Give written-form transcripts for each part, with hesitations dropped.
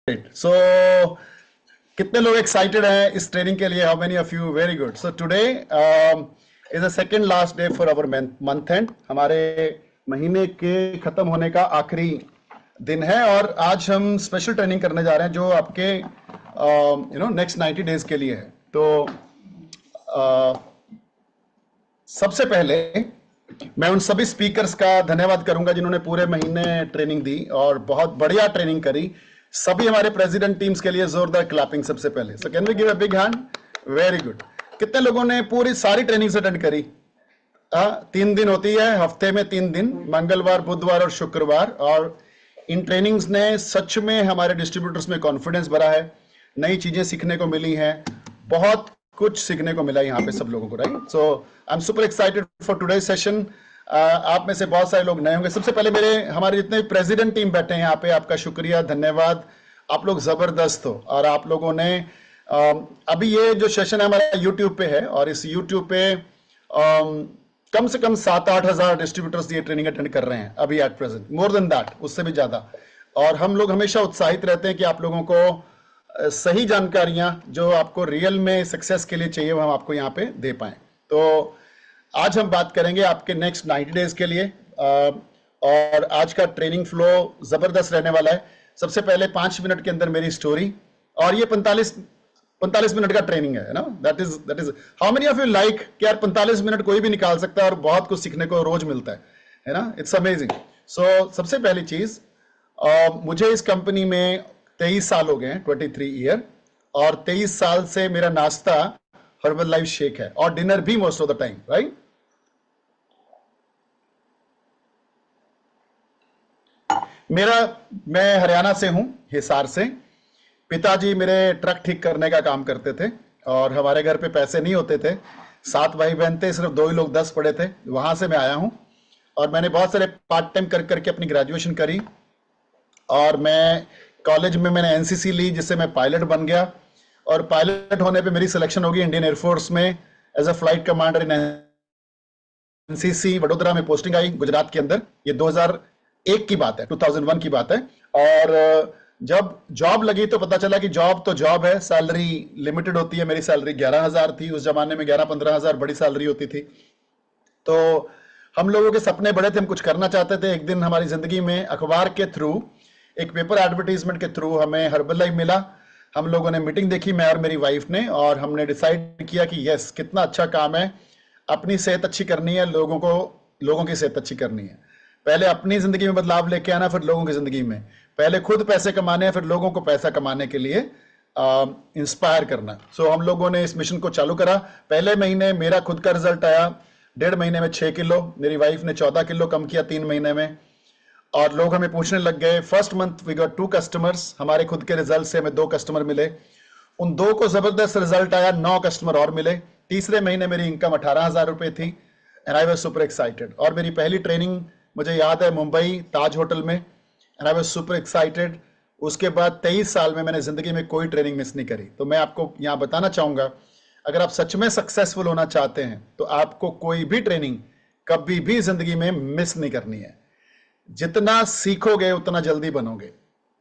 So, कितने लोग excited हैं इस ट्रेनिंग के लिए? How many of you? Very good. So today is the second last day for our month end. हमारे महीने के खत्म होने का आखिरी दिन है और आज हम स्पेशल ट्रेनिंग करने जा रहे हैं जो आपके नेक्स्ट 90 डेज के लिए है. तो सबसे पहले मैं उन सभी स्पीकर्स का धन्यवाद करूंगा जिन्होंने पूरे महीने ट्रेनिंग दी और बहुत बढ़िया ट्रेनिंग करी. सभी हमारे प्रेसिडेंट टीम्स के लिए जोरदार क्लैपिंग सबसे पहले. So can we give a big hand? Very good. कितने लोगों ने पूरी सारी ट्रेनिंग्स अटेंड करी? 3 दिन होती है हफ्ते में, 3 दिन, मंगलवार, बुधवार और शुक्रवार. और इन ट्रेनिंग्स ने सच में हमारे डिस्ट्रीब्यूटर्स में कॉन्फिडेंस भरा है. नई चीजें सीखने को मिली हैं, बहुत कुछ सीखने को मिला यहाँ पे सब लोगों को. Right. So I am super excited for today's session. आप में से बहुत सारे लोग नए होंगे. सबसे पहले हमारे जितने प्रेसिडेंट टीम बैठे हैं यहाँ पे, आपका शुक्रिया, धन्यवाद. आप लोग जबरदस्त हो और आप लोगों ने अभी ये जो सेशन है हमारा यूट्यूब पे है और इस यूट्यूब पे कम से कम 7-8 हजार डिस्ट्रीब्यूटर्स ये ट्रेनिंग अटेंड कर रहे हैं अभी at present, more than that, उससे भी ज्यादा. और हम लोग हमेशा उत्साहित रहते हैं कि आप लोगों को सही जानकारियां जो आपको रियल में सक्सेस के लिए चाहिए वो हम आपको यहाँ पे दे पाए. तो आज हम बात करेंगे आपके नेक्स्ट 90 डेज के लिए और आज का ट्रेनिंग फ्लो जबरदस्त रहने वाला है. सबसे पहले 5 मिनट के अंदर मेरी स्टोरी और ये 45 मिनट का ट्रेनिंग है ना. That is how many of you like कि यार 45 मिनट कोई भी निकाल सकता है और बहुत कुछ सीखने को रोज मिलता है ना. It's amazing. सो सबसे पहली चीज, मुझे इस कंपनी में 23 साल हो गए हैं, 23 ईयर, और 23 साल से मेरा नाश्ता हर्बल लाइफ शेक है और डिनर भी most of the time. Right. मैं हरियाणा से हूं, हिसार से. पिताजी मेरे ट्रक ठीक करने का काम करते थे और हमारे घर पे पैसे नहीं होते थे. 7 भाई बहन थे, सिर्फ 2 ही लोग 10 पढ़े थे. वहां से मैं आया हूं और मैंने बहुत सारे पार्ट टाइम कर करके अपनी ग्रेजुएशन करी और मैं कॉलेज में मैंने एनसीसी ली जिससे मैं पायलट बन गया. और पायलट होने पे मेरी सिलेक्शन होगी इंडियन एयरफोर्स में as a flight commander in NCC. Vadodara में पोस्टिंग आई गुजरात के अंदर. ये 2001 की बात है, 2001 की बात है. और जब जॉब लगी तो पता चला कि जॉब तो जॉब है, सैलरी लिमिटेड होती है. मेरी सैलरी 11,000 थी उस जमाने में. 11-15 हजार बड़ी सैलरी होती थी. तो हम लोगों के सपने बड़े थे, हम कुछ करना चाहते थे. एक दिन हमारी जिंदगी में अखबार के थ्रू, एक पेपर एडवर्टीजमेंट के थ्रू हमें हर्बल लाइफ मिला. हम लोगों ने मीटिंग देखी, मैं और मेरी वाइफ ने, और हमने डिसाइड किया कि यस, कितना अच्छा काम है. अपनी सेहत अच्छी करनी है, लोगों की सेहत अच्छी करनी है. पहले अपनी जिंदगी में बदलाव लेके आना, फिर लोगों की जिंदगी में. पहले खुद पैसे कमाने हैं, फिर लोगों को पैसा कमाने के लिए इंस्पायर करना. सो हम लोगों ने इस मिशन को चालू करा. पहले महीने मेरा खुद का रिजल्ट आया 1.5 महीने में 6 किलो. मेरी वाइफ ने 14 किलो कम किया 3 महीने में. और लोग हमें पूछने लग गए. First month we got 2 customers. हमारे खुद के रिजल्ट से हमें 2 कस्टमर मिले. उन 2 को जबरदस्त रिजल्ट आया, 9 कस्टमर और मिले. तीसरे महीने मेरी इनकम 18,000 रुपए थी and I was super excited. और मेरी पहली ट्रेनिंग मुझे याद है मुंबई ताज होटल में and I was super excited. उसके बाद 23 साल में मैंने जिंदगी में कोई ट्रेनिंग मिस नहीं करी. तो मैं आपको यहाँ बताना चाहूंगा, अगर आप सच में सक्सेसफुल होना चाहते हैं तो आपको कोई भी ट्रेनिंग कभी भी जिंदगी में मिस नहीं करनी है. जितना सीखोगे उतना जल्दी बनोगे.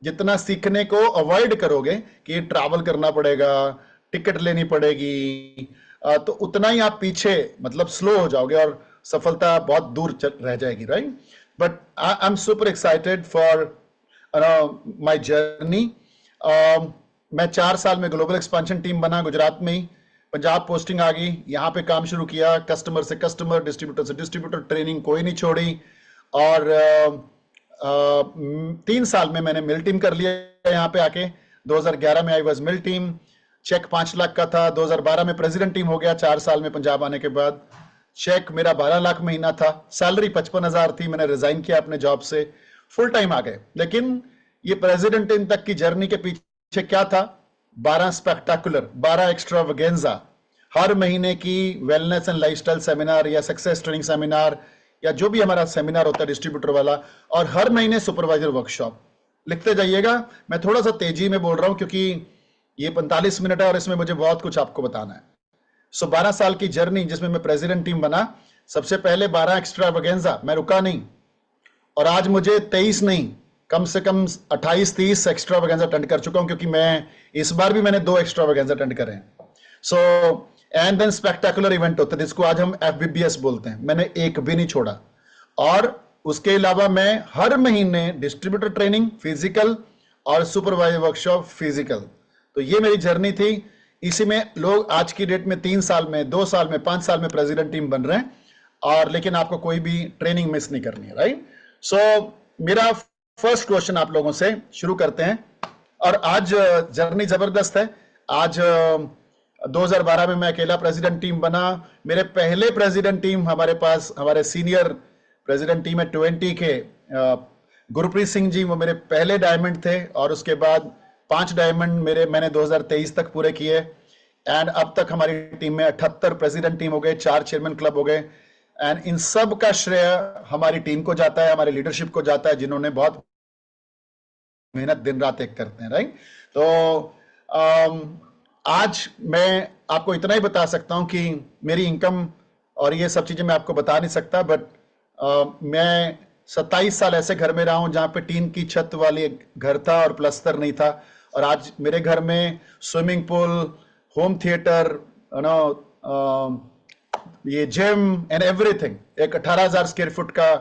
जितना सीखने को अवॉइड करोगे कि ट्रैवल करना पड़ेगा, टिकट लेनी पड़ेगी, तो उतना ही आप पीछे, मतलब स्लो हो जाओगे और सफलता बहुत दूर रह जाएगी. Right. But I am super excited for my journey. मैं 4 साल में ग्लोबल एक्सपेंशन टीम बना गुजरात में ही. पंजाब पोस्टिंग आ गई, यहाँ पे काम शुरू किया. कस्टमर से कस्टमर, डिस्ट्रीब्यूटर से डिस्ट्रीब्यूटर, ट्रेनिंग कोई नहीं छोड़ी. और 3 साल में मैंने मिल टीम कर लिया यहाँ पे आके. 2011 में आई वॉज मिल टीम. चेक 5 लाख का था. 2012 में प्रेसिडेंट टीम हो गया 4 साल में पंजाब आने के बाद. चेक मेरा 12 लाख महीना था. सैलरी 55,000 थी. मैंने रिजाइन किया अपने जॉब से, फुल टाइम आ गए. लेकिन ये प्रेसिडेंट टीम तक की जर्नी के पीछे क्या था? 12 स्पेक्टाकुलर, 12 एक्स्ट्रावेगेंजा, हर महीने की वेलनेस एंड लाइफस्टाइल सेमिनार या सक्सेस ट्रेनिंग सेमिनार या जो भी हमारा सेमिनार होता है डिस्ट्रीब्यूटर वाला, और हर महीने सुपरवाइजर वर्कशॉप. लिखते जाइएगा. मैं थोड़ा सा तेजी में बोल रहा हूं क्योंकि ये 45 मिनट है और इसमें मुझे बहुत कुछ आपको बताना है. सो 12 साल की जर्नी जिसमें मैं प्रेसिडेंट टीम बना. सबसे पहले 12 एक्स्ट्रावेगेंजा, मैं रुका नहीं. और आज मुझे 23 नहीं, कम से कम 28-30 एक्स्ट्रा वगैंजा अटेंड कर चुका हूं, क्योंकि मैं इस बार भी मैंने 2 एक्स्ट्रा वगैंजा अटेंड करे हैं। So and then spectacular event होते हैं जिसको आज हम FBBS बोलते हैं, मैंने एक भी नहीं छोड़ा। और उसके अलावा मैं हर महीने डिस्ट्रीब्यूटर ट्रेनिंग फिजिकल और सुपरवाइजर वर्कशॉप फिजिकल, तो ये मेरी जर्नी थी। इसी में लोग आज की डेट में 3 साल में, 2 साल में, 5 साल में प्रेसिडेंट टीम बन रहे हैं, और लेकिन आपको कोई भी ट्रेनिंग मिस नहीं करनी है, राइट। सो मेरा फर्स्ट क्वेश्चन आप लोगों से शुरू करते हैं। और आज जर्नी जबरदस्त है। आज 2012 में मैं अकेला प्रेसिडेंट टीम बना। मेरे पहले प्रेसिडेंट टीम हमारे पास, हमारे सीनियर प्रेसिडेंट टीम है 20 के गुरप्रीत सिंह जी, वो मेरे पहले डायमंड थे, और उसके बाद 5 डायमंड मैंने 2023 तक पूरे किए। एंड अब तक हमारी टीम में 78 प्रेसिडेंट टीम हो गए, 4 चेयरमैन क्लब हो गए। एंड इन सब का श्रेय हमारी टीम को जाता है, हमारे लीडरशिप को जाता है, जिन्होंने बहुत मेहनत दिन रात एक करते हैं, राइट। तो आज मैं आपको इतना ही बता सकता हूं कि मेरी इनकम और ये सब चीजें मैं आपको बता नहीं सकता, बट मैं 27 साल ऐसे घर में रहा हूं जहां पे टीन की छत वाली घर था और प्लस्तर नहीं था, और आज मेरे घर में स्विमिंग पूल, होम थिएटर, ये जिम एंड एवरीथिंग, एक 18,000 स्क्वायर फुट का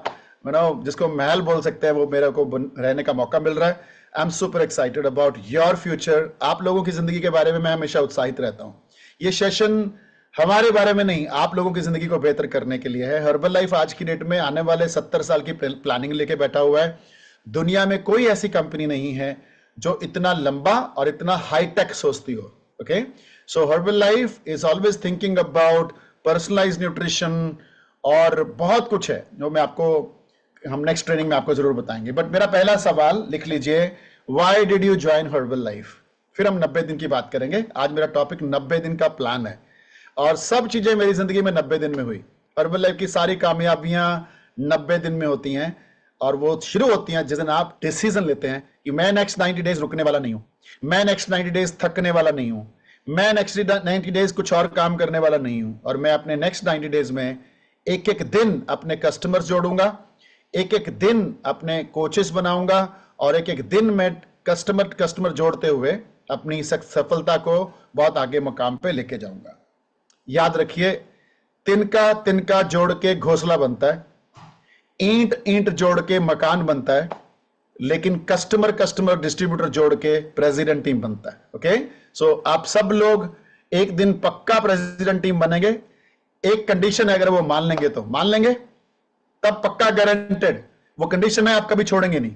जिसको महल बोल सकते हैं, वो मेरे को रहने का मौका मिल रहा है। आई am super excited about your future. आप लोगों की जिंदगी के बारे में मैं हमेशा उत्साहित रहता हूं। ये सेशन हमारे बारे में नहीं, आप लोगों की जिंदगी को बेहतर करने के लिए है। हर्बल लाइफ आज की डेट में आने वाले 70 साल की प्लानिंग लेके बैठा हुआ है। दुनिया में कोई ऐसी कंपनी नहीं है जो इतना लंबा और इतना हाईटेक सोचती हो। Okay, so Herbalife is always thinking about personalise nutrition, और बहुत कुछ है जो मैं आपको, हम नेक्स्ट ट्रेनिंग में आपको जरूर बताएंगे। बट मेरा पहला सवाल लिख लीजिए, why did you join herbal life. फिर हम 90 दिन की बात करेंगे। आज मेरा टॉपिक 90 दिन का प्लान है, और सब चीजें मेरी जिंदगी में 90 दिन में हुई। हर्बल लाइफ की सारी कामयाबियां 90 दिन में होती हैं, और वो शुरू होती हैं जिस दिन आप डिसीजन लेते हैं कि मैं नेक्स्ट 90 डेज रुकने वाला नहीं हूं, मैं नेक्स्ट 90 डेज थकने वाला नहीं हूं, मैं नेक्स्ट 90 डेज कुछ और काम करने वाला नहीं हूं, और मैं अपने नेक्स्ट 90 डेज में एक एक दिन अपने कस्टमर्स जोड़ूंगा, एक एक दिन अपने कोचेस बनाऊंगा, और एक एक दिन मैं कस्टमर जोड़ते हुए अपनी सफलता को बहुत आगे मुकाम पे लेके जाऊंगा। याद रखिए, तिनका तिनका जोड़ के घोंसला बनता है, ईंट ईंट जोड़ के मकान बनता है, लेकिन कस्टमर डिस्ट्रीब्यूटर जोड़ के प्रेसिडेंट टीम बनता है। ओके, सो आप सब लोग एक दिन पक्का प्रेसिडेंट टीम बनेंगे। एक कंडीशन है, अगर वो मान लेंगे तो मान लेंगे, तब पक्का गारंटेड। वो कंडीशन है, आप कभी छोड़ेंगे नहीं,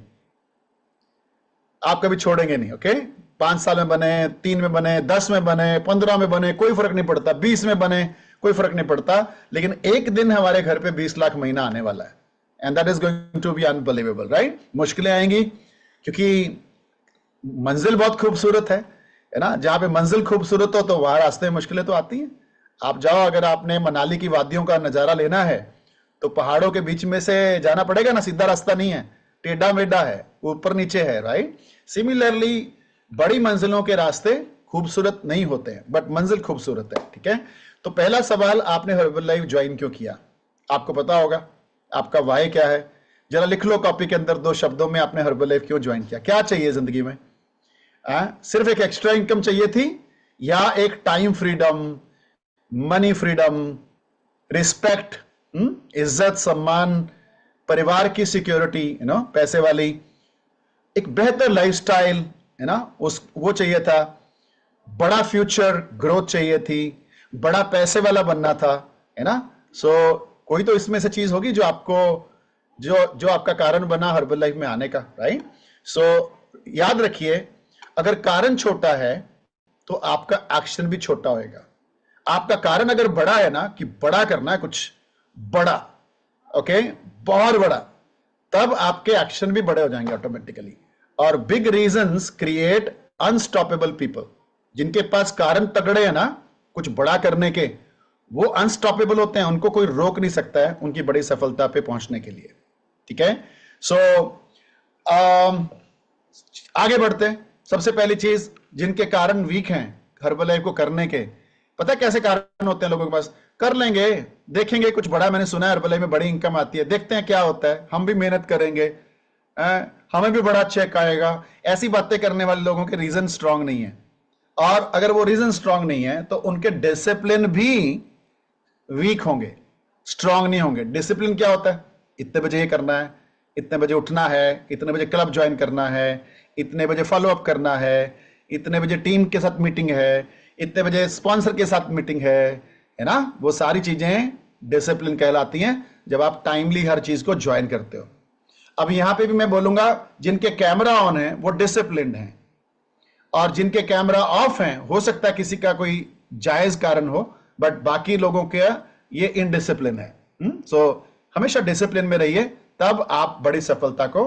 आप कभी छोड़ेंगे नहीं। ओके, 5 साल में बने, 3 में बने, 10 में बने, 15 में बने, कोई फर्क नहीं पड़ता, 20 में बने, कोई फर्क नहीं पड़ता, लेकिन एक दिन हमारे घर पे 20 लाख महीना आने वाला है, and that is going to be unbelievable, right. मुश्किलें आएंगी, क्योंकि मंजिल बहुत खूबसूरत है ना। जहां पे मंजिल खूबसूरत हो तो वहां रास्ते में मुश्किलें तो आती हैं। आप जाओ, अगर आपने मनाली की वादियों का नजारा लेना है तो पहाड़ों के बीच में से जाना पड़ेगा ना, सीधा रास्ता नहीं है, टेढ़ा मेढ़ा है, ऊपर नीचे है, राइट। सिमिलरली बड़ी मंजिलों के रास्ते खूबसूरत नहीं होते हैं, बट मंजिल खूबसूरत है, ठीक है। तो पहला सवाल, आपने हर्बल लाइफ ज्वाइन क्यों किया? आपको पता होगा आपका वाई क्या है। जरा लिख लो कॉपी के अंदर 2 शब्दों में, आपने हर्बल लाइफ क्यों ज्वाइन किया। क्या चाहिए जिंदगी में? सिर्फ एक एक्स्ट्रा इनकम चाहिए थी, या एक time freedom, money freedom, respect, इज्जत, सम्मान, परिवार की सिक्योरिटी, पैसे वाली, एक बेहतर लाइफस्टाइल, है ना, वो चाहिए था, बड़ा फ्यूचर ग्रोथ चाहिए थी, बड़ा पैसे वाला बनना था, है ना। सो कोई तो इसमें से चीज होगी जो आपको, जो आपका कारण बना हर्बल लाइफ में आने का, राइट। सो याद रखिए, अगर कारण छोटा है तो आपका एक्शन भी छोटा होगा। आपका कारण अगर बड़ा है ना, कि बड़ा करना है कुछ बड़ा, ओके, बहुत बड़ा, तब आपके एक्शन भी बड़े हो जाएंगे ऑटोमेटिकली। और big reasons create unstoppable people. जिनके पास कारण तगड़े हैं ना कुछ बड़ा करने के, वो अनस्टॉपेबल होते हैं, उनको कोई रोक नहीं सकता है उनकी बड़ी सफलता पे पहुंचने के लिए, ठीक है। सो आगे बढ़ते हैं। सबसे पहली चीज, जिनके कारण वीक हैं हर्बल लाइफ को करने के, पता है कैसे कारण होते हैं लोगों के पास? कर लेंगे, देखेंगे कुछ बड़ा, मैंने सुना है हर्बल लाइफ में बड़ी इनकम आती है, देखते हैं क्या होता है, हम भी मेहनत करेंगे, हमें भी बड़ा चेक आएगा। ऐसी बातें करने वाले लोगों के रीजन स्ट्रांग नहीं है, और अगर वो रीजन स्ट्रांग नहीं है तो उनके डिसिप्लिन भी वीक होंगे, स्ट्रांग नहीं होंगे। डिसिप्लिन क्या होता है? इतने बजे ये करना है, इतने बजे उठना है, इतने बजे क्लब ज्वाइन करना है, इतने बजे फॉलो अप करना है, इतने बजे टीम के साथ मीटिंग है, इतने बजे स्पॉन्सर के साथ मीटिंग है ना? वो सारी चीजें डिसिप्लिन कहलाती हैं जब आप टाइमली हर चीज को ज्वाइन करते हो। अब यहां पे भी मैं बोलूंगा, जिनके कैमरा ऑन है वो डिसिप्लिन्ड हैं, और जिनके कैमरा ऑफ हैं हो सकता है किसी का कोई जायज कारण हो, बट बाकी लोगों के ये इनडिसिप्लिन है। सो हमेशा डिसिप्लिन में रहिए, तब आप बड़ी सफलता को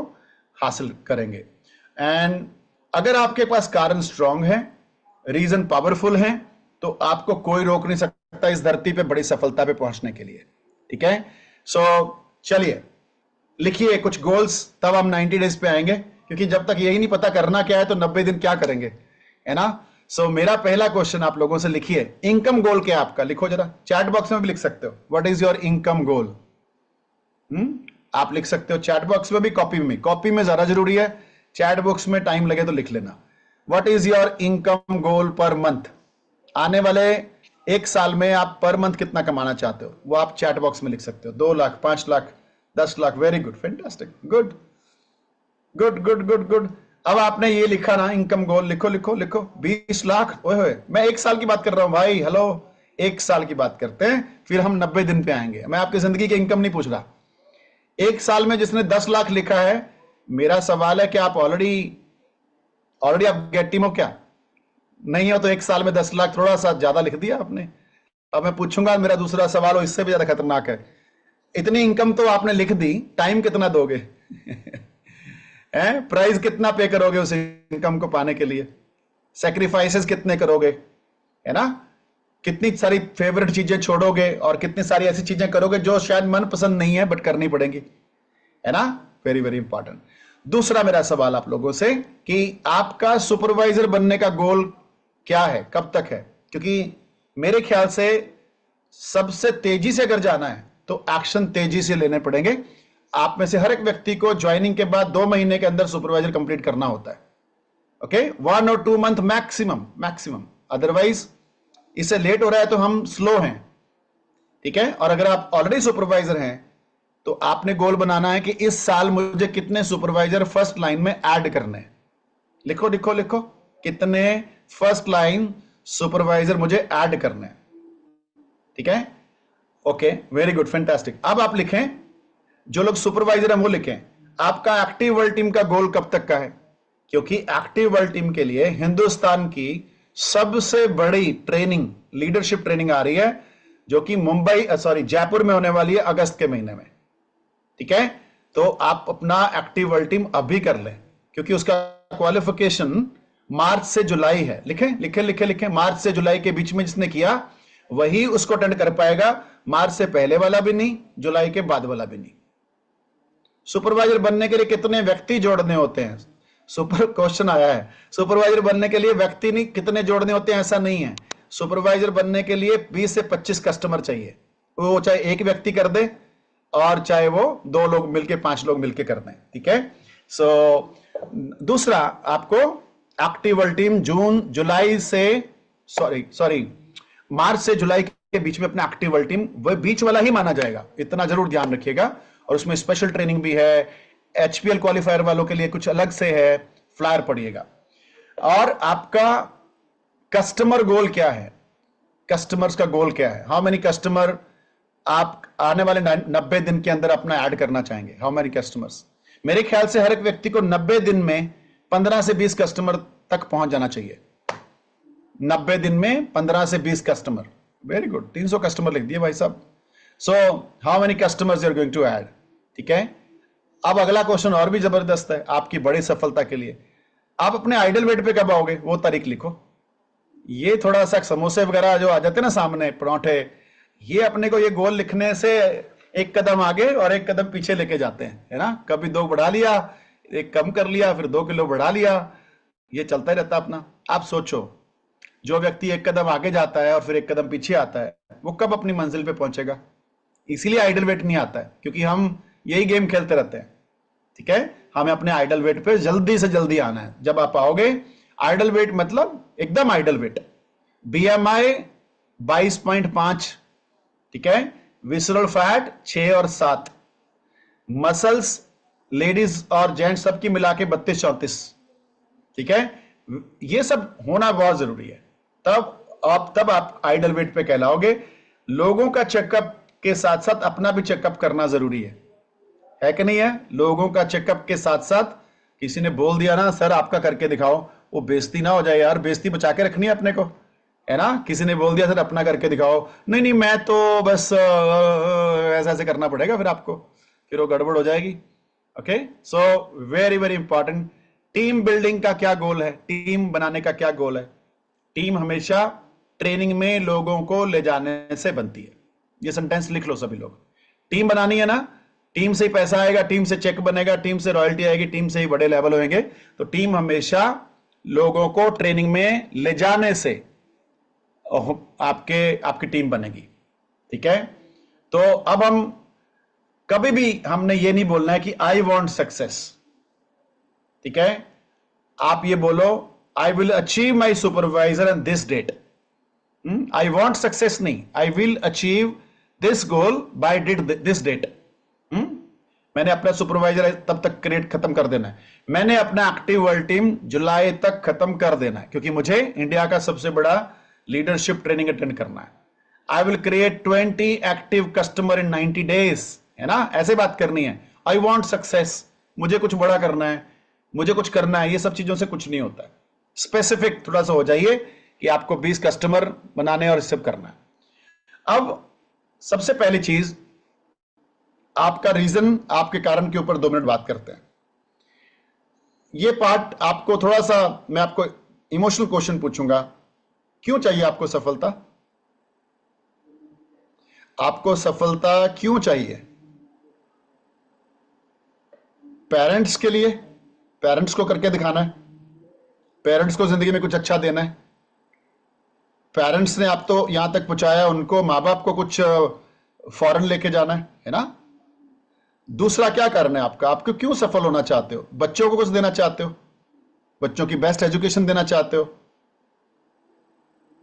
हासिल करेंगे। एंड अगर आपके पास कारण स्ट्रांग है, रीजन पावरफुल है, तो आपको कोई रोक नहीं सकता इस धरती पे बड़ी सफलता पे पहुंचने के लिए। ठीक है? सो चलिए लिखिए कुछ गोल्स, तब हम 90 डेज पे आएंगे, क्योंकि जब तक यही नहीं पता करना क्या है तो 90 दिन क्या करेंगे, है ना? सो मेरा पहला क्वेश्चन आप लोगों से, लिखिए इनकम गोल क्या है आपका, लिखो जरा, चैट बॉक्स में भी लिख सकते हो, व्हाट इज योर इनकम गोल। आप लिख सकते हो चैट बॉक्स में भी, कॉपी में। कॉपी में ज्यादा जरूरी है, चैट बॉक्स में टाइम लगे तो लिख लेना। What is your income goal per month, आने वाले एक साल में आप पर मंथ कितना कमाना चाहते हो, वो आप चैट बॉक्स में लिख सकते हो। 2 lakh, 5 lakh, 10 lakh, very good, fantastic, good good good good good. अब आपने ये लिखा ना इनकम गोल, लिखो लिखो लिखो, 20 लाख। ओए होए, मैं एक साल की बात कर रहा हूं भाई, हेलो, एक साल की बात करते हैं, फिर हम 90 दिन पे आएंगे। मैं आपकी जिंदगी की इनकम नहीं पूछ रहा। एक साल में जिसने 10 लाख लिखा है, मेरा सवाल है कि आप ऑलरेडी आप गेट टीम हो क्या? नहीं हो तो एक साल में 10 लाख थोड़ा सा ज्यादा लिख दिया आपने। अब मैं पूछूंगा, मेरा दूसरा सवाल हो इससे भी ज्यादा खतरनाक है, इतनी इनकम तो आपने लिख दी, टाइम कितना दोगे? प्राइस कितना पे करोगे उस इनकम को पाने के लिए? सेक्रीफाइसेस कितने करोगे, है ना? कितनी सारी फेवरेट चीजें छोड़ोगे, और कितनी सारी ऐसी चीजें करोगे जो शायद मन पसंद नहीं है बट करनी पड़ेंगी, है ना? Very very important. दूसरा मेरा सवाल आप लोगों से कि आपका सुपरवाइजर बनने का गोल क्या है, कब तक है? क्योंकि मेरे ख्याल से सबसे तेजी से अगर जाना है तो एक्शन तेजी से लेने पड़ेंगे। आप में से हर एक व्यक्ति को ज्वाइनिंग के बाद 2 महीने के अंदर सुपरवाइजर कंप्लीट करना होता है। ओके, 1 और 2 मंथ मैक्सिमम, अदरवाइज इससे लेट हो रहा है तो हम स्लो हैं। ठीक है? और अगर आप ऑलरेडी सुपरवाइजर हैं तो आपने गोल बनाना है कि इस साल मुझे कितने सुपरवाइजर फर्स्ट लाइन में ऐड करने हैं। लिखो लिखो लिखो, कितने फर्स्ट लाइन सुपरवाइजर मुझे ऐड करने हैं। ठीक है? Okay, very good, fantastic. अब आप लिखें, जो लोग सुपरवाइजर हैं वो लिखें, आपका एक्टिव वर्ल्ड टीम का गोल कब तक का है? क्योंकि एक्टिव वर्ल्ड टीम के लिए हिंदुस्तान की सबसे बड़ी ट्रेनिंग, लीडरशिप ट्रेनिंग आ रही है, जो कि जयपुर में होने वाली है अगस्त के महीने में। ठीक है? तो आप अपना एक्टिव वर्ल्ड टीम अभी कर लें, क्योंकि उसका क्वालिफिकेशन मार्च से जुलाई है। लिखें लिखें लिखें लिखें, मार्च से जुलाई के बीच में जिसने किया वही उसको अटेंड कर पाएगा, मार्च से पहले वाला भी नहीं, जुलाई के बाद वाला भी नहीं। सुपरवाइजर बनने के लिए कितने व्यक्ति जोड़ने होते हैं? क्वेश्चन आया है, सुपरवाइजर बनने के लिए व्यक्ति नहीं कितने जोड़ने होते हैं, ऐसा नहीं है। सुपरवाइजर बनने के लिए 20 से 25 कस्टमर चाहिए, वो चाहे एक व्यक्ति कर दे और चाहे वो 2 लोग मिलके, 5 लोग मिलके कर दें। ठीक है? सो दूसरा, आपको एक्टिव वर्ल्ड टीम मार्च से जुलाई के बीच में अपना एक्टिव वर्ल्ड टीम, वो बीच वाला ही माना जाएगा, इतना जरूर ध्यान रखिएगा। और उसमें स्पेशल ट्रेनिंग भी है, एचपीएल क्वालिफायर वालों के लिए कुछ अलग से है, फ्लायर पढ़िएगा। और आपका कस्टमर गोल क्या है? कस्टमर्स का गोल क्या है? हाउ मेनी कस्टमर आप आने वाले 90 दिन के अंदर अपना ऐड करना चाहेंगे? How many customers? मेरे ख्याल से हर एक व्यक्ति को 90 दिन में 15 से 20 कस्टमर तक पहुंच जाना चाहिए। 90 दिन में 15 से 20 कस्टमर, वेरी गुड, 300 कस्टमर लिख दिए भाई साहब। So how many customers you are going to add? ठीक है? अब अगला क्वेश्चन और भी जबरदस्त है आपकी बड़ी सफलता के लिए। आप अपने आइडल वेट पे कब आओगे, वो तारीख लिखो। ये थोड़ा सा समोसे वगैरह जो आ जाते हैं ना सामने, पराठे, ये अपने को ये गोल लिखने से एक कदम आगे और एक कदम पीछे लेके जाते हैं, है ना? कभी 2 बढ़ा लिया, एक कम कर लिया, फिर 2 किलो बढ़ा लिया, ये चलता ही रहता अपना। आप सोचो, जो व्यक्ति एक कदम आगे जाता है और फिर एक कदम पीछे आता है, वो कब अपनी मंजिल पे पहुंचेगा? इसीलिए आइडल वेट नहीं आता है, क्योंकि हम यही गेम खेलते रहते हैं। ठीक है? हमें अपने आइडल वेट पे जल्दी से जल्दी आना है। जब आप आओगे, आइडल वेट मतलब एकदम आइडल वेट, बीएमआई 22.5, ठीक है, विसरल फैट 6 और 7, मसल्स लेडीज और जेंट्स सबकी मिला के 32-34, ठीक है, ये सब होना बहुत जरूरी है। तब आप आइडल वेट पे कहलाओगे। लोगों का चेकअप के साथ साथ अपना भी चेकअप करना जरूरी है कि नहीं है? लोगों का चेकअप के साथ साथ, किसी ने बोल दिया ना सर आपका करके दिखाओ, वो बेइज्जती ना हो जाए यार, बेइज्जती बचा के रखनी है अपने को, है ना? किसी ने बोल दिया सर अपना करके दिखाओ, नहीं नहीं मैं तो बस ऐसा ऐसे करना पड़ेगा, फिर आपको, फिर वो गड़बड़ हो जाएगी। Okay, so very very important. Team building का क्या गोल है? टीम बनाने का क्या गोल है? टीम हमेशा ट्रेनिंग में लोगों को ले जाने से बनती है। ये सेंटेंस लिख लो सभी लोग। टीम बनानी है ना, टीम से ही पैसा आएगा, टीम से चेक बनेगा, टीम से रॉयल्टी आएगी, टीम से ही बड़े लेवल होंगे। तो टीम हमेशा लोगों को ट्रेनिंग में ले जाने से आपकी टीम बनेगी, ठीक है? तो अब हम कभी भी हमने ये नहीं बोलना है कि आई वॉन्ट सक्सेस, ठीक है? आप ये बोलो I will achieve my supervisor and this date. I want success नहीं, I will achieve this goal by this date. मैंने अपना सुपरवाइजर तब तक क्रिएट खत्म कर देना है, मैंने अपना एक्टिव वर्ल्ड टीम जुलाई तक खत्म कर देना है, क्योंकि मुझे इंडिया का सबसे बड़ा लीडरशिप ट्रेनिंग अटेंड करना है। I will create 20 active customer in 90 days, है ना? ऐसे बात करनी है। आई वॉन्ट सक्सेस, मुझे कुछ बड़ा करना है, मुझे कुछ करना है, ये सब चीजों से कुछ नहीं होता है। स्पेसिफिक थोड़ा सा हो जाइए कि आपको 20 कस्टमर बनाने और सब करना है। अब सबसे पहली चीज, आपका रीजन, आपके कारण के ऊपर 2 मिनट बात करते हैं। ये पार्ट आपको थोड़ा सा, मैं आपको इमोशनल क्वेश्चन पूछूंगा, क्यों चाहिए आपको सफलता? आपको सफलता क्यों चाहिए? पेरेंट्स के लिए, पेरेंट्स को करके दिखाना है, पेरेंट्स को जिंदगी में कुछ अच्छा देना है, पेरेंट्स ने आप तो यहां तक पहुंचाया, उनको, माँ बाप को कुछ फॉरेन लेके जाना है ना? दूसरा क्या कारण है आपका? आपको क्यों सफल होना चाहते हो? बच्चों को कुछ देना चाहते हो, बच्चों की बेस्ट एजुकेशन देना चाहते हो,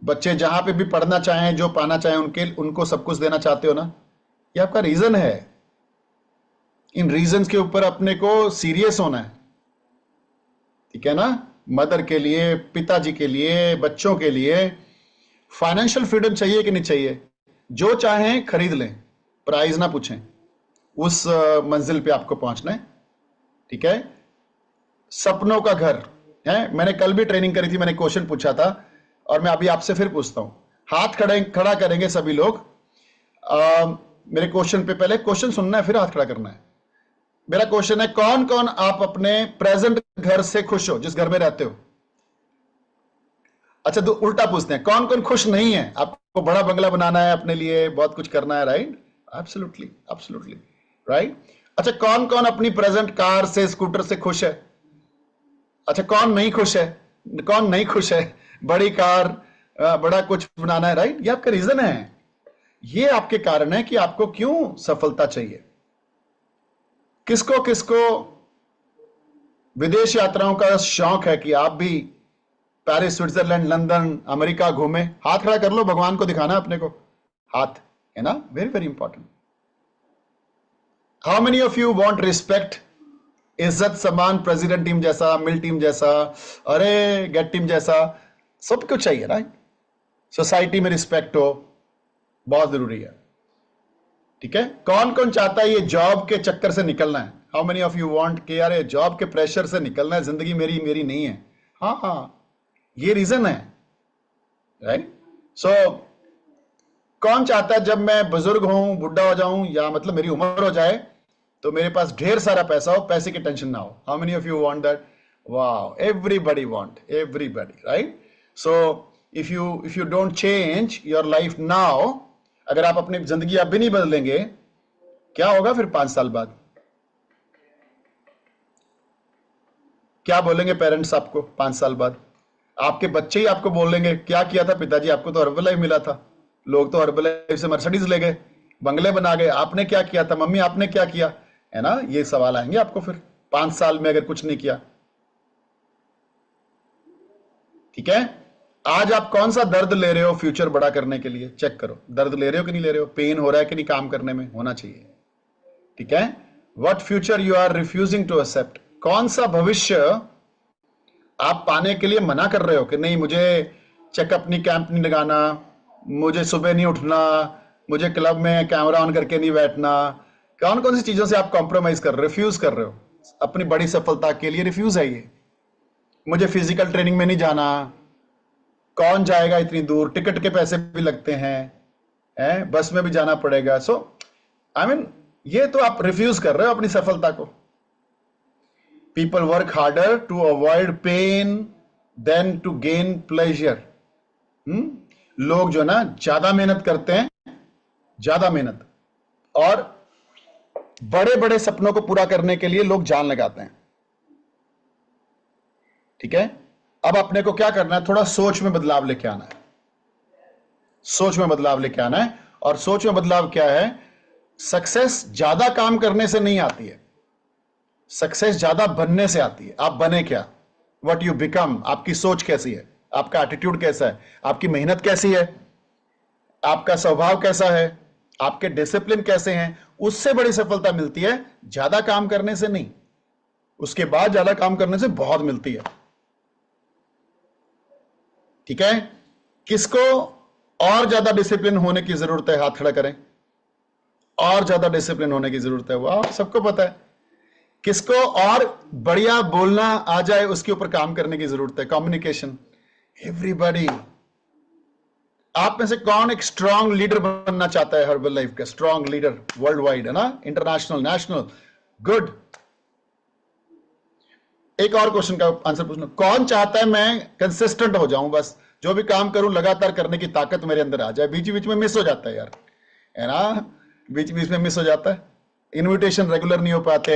बच्चे जहां पे भी पढ़ना चाहें, जो पाना चाहें, उनको सब कुछ देना चाहते हो ना? ये आपका रीजन है। इन रीजंस के ऊपर अपने को सीरियस होना है, ठीक है ना? मदर के लिए, पिताजी के लिए, बच्चों के लिए फाइनेंशियल फ्रीडम चाहिए कि नहीं चाहिए? जो चाहें खरीद लें, प्राइस ना पूछें, उस मंजिल पे आपको पहुंचना है, ठीक है? सपनों का घर है। मैंने कल भी ट्रेनिंग करी थी, मैंने क्वेश्चन पूछा था और मैं अभी आपसे फिर पूछता हूं। हाथ खड़ा करेंगे सभी लोग। मेरे क्वेश्चन पे पहले क्वेश्चन सुनना है, फिर हाथ खड़ा करना है। मेरा क्वेश्चन है, कौन कौन आप अपने प्रेजेंट घर से खुश हो, जिस घर में रहते हो? अच्छा, तो उल्टा पूछते हैं, कौन कौन खुश नहीं है? आपको बड़ा बंगला बनाना है अपने लिए, बहुत कुछ करना है, राइट? Absolutely, absolutely, right. अच्छा, कौन कौन अपनी प्रेजेंट कार से, स्कूटर से खुश है? अच्छा, कौन नहीं खुश है? कौन नहीं खुश है? बड़ी कार, बड़ा कुछ बनाना है, राइट? ये आपका रीजन है, ये आपके कारण है कि आपको क्यों सफलता चाहिए। किसको किसको विदेश यात्राओं का शौक है कि आप भी पेरिस, स्विट्जरलैंड, लंदन, अमेरिका घूमे? हाथ खड़ा कर लो, भगवान को दिखाना है अपने को, हाथ, है ना? Very very important. How many of you want respect, इज्जत, सम्मान, प्रेसिडेंट टीम जैसा, मिल टीम जैसा, अरे गेट टीम जैसा, सब कुछ चाहिए, राइट? सोसाइटी में रिस्पेक्ट हो, बहुत जरूरी है, ठीक है? कौन कौन चाहता है ये जॉब के चक्कर से निकलना है? How many of you want कि यार ये जॉब के प्रेशर से निकलना है, जिंदगी मेरी मेरी नहीं है? हाँ हाँ, ये रीजन है, राइट? सो कौन चाहता है जब मैं बुजुर्ग हूं, बुढ़ा हो जाऊं, या मतलब मेरी उम्र हो जाए, तो मेरे पास ढेर सारा पैसा हो, पैसे की टेंशन ना हो? How many of you want that? Wow, everybody want, everybody, right? So if you don't change your life now, अगर आप अपनी जिंदगी अभी नहीं बदलेंगे, क्या होगा फिर 5 साल बाद? क्या बोलेंगे पेरेंट्स आपको 5 साल बाद? आपके बच्चे ही आपको बोलेंगे, क्या किया था पिताजी, आपको तो हर्बल लाइफ मिला था, लोग तो हर्बल लाइफ से मर्सिडीज ले गए, बंगले बना गए, आपने क्या किया था? मम्मी आपने क्या किया? है ना? ये सवाल आएंगे आपको फिर 5 साल में अगर कुछ नहीं किया। ठीक है, आज आप कौन सा दर्द ले रहे हो फ्यूचर बड़ा करने के लिए, चेक करो। दर्द ले रहे हो कि नहीं ले रहे हो, पेन हो रहा है कि नहीं काम करने में, होना चाहिए। ठीक है, what future you are refusing to accept, कौन सा भविष्य आप पाने के लिए मना कर रहे हो कि नहीं, मुझे चेकअप नहीं, कैंप नहीं लगाना, मुझे सुबह नहीं उठना, मुझे क्लब में कैमरा ऑन करके नहीं बैठना। कौन कौन सी चीजों से आप कॉम्प्रोमाइज कर रहे हो, रिफ्यूज कर रहे हो अपनी बड़ी सफलता के लिए? रिफ्यूज है ये। मुझे फिजिकल ट्रेनिंग में नहीं जाना, कौन जाएगा इतनी दूर, टिकट के पैसे भी लगते हैं, बस में भी जाना पड़ेगा। सो आई मीन ये तो आप रिफ्यूज कर रहे हो अपनी सफलता को। People work harder to avoid pain than to gain pleasure. लोग जो ना ज्यादा मेहनत करते हैं, ज्यादा मेहनत, और बड़े बड़े सपनों को पूरा करने के लिए लोग जान लगाते हैं। ठीक है, अब अपने को क्या करना है, थोड़ा सोच में बदलाव लेके आना है। सोच में बदलाव लेके आना है। और सोच में बदलाव क्या है, सक्सेस ज्यादा काम करने से नहीं आती है, सक्सेस ज्यादा बनने से आती है। आप बने क्या, व्हाट यू बिकम, आपकी सोच कैसी है, आपका एटीट्यूड कैसा है, आपकी मेहनत कैसी है, आपका स्वभाव कैसा है, आपके डिसिप्लिन कैसे हैं, उससे बड़ी सफलता मिलती है ज्यादा काम करने से नहीं। उसके बाद ज्यादा काम करने से बहुत मिलती है। ठीक है, किसको और ज्यादा डिसिप्लिन होने की जरूरत है, हाथ खड़ा करें। और ज्यादा डिसिप्लिन होने की जरूरत है, वाह, सबको पता है। किसको और बढ़िया बोलना आ जाए, उसके ऊपर काम करने की जरूरत है, कम्युनिकेशन। एवरीबॉडी। आप में से कौन एक स्ट्रांग लीडर बनना चाहता है हर्बल लाइफ का, स्ट्रांग लीडर वर्ल्ड वाइड, है ना, इंटरनेशनल, नेशनल, गुड। एक और क्वेश्चन का आंसर पूछना, कौन चाहता है मैं कंसिस्टेंट हो जाऊं, बस जो भी काम करूं लगातार करने की ताकत मेरे अंदर आ जाए। बीच बीच में मिस हो जाता है यार, है ना, बीच बीच में मिस हो जाता है। इनविटेशन रेगुलर नहीं हो पाते,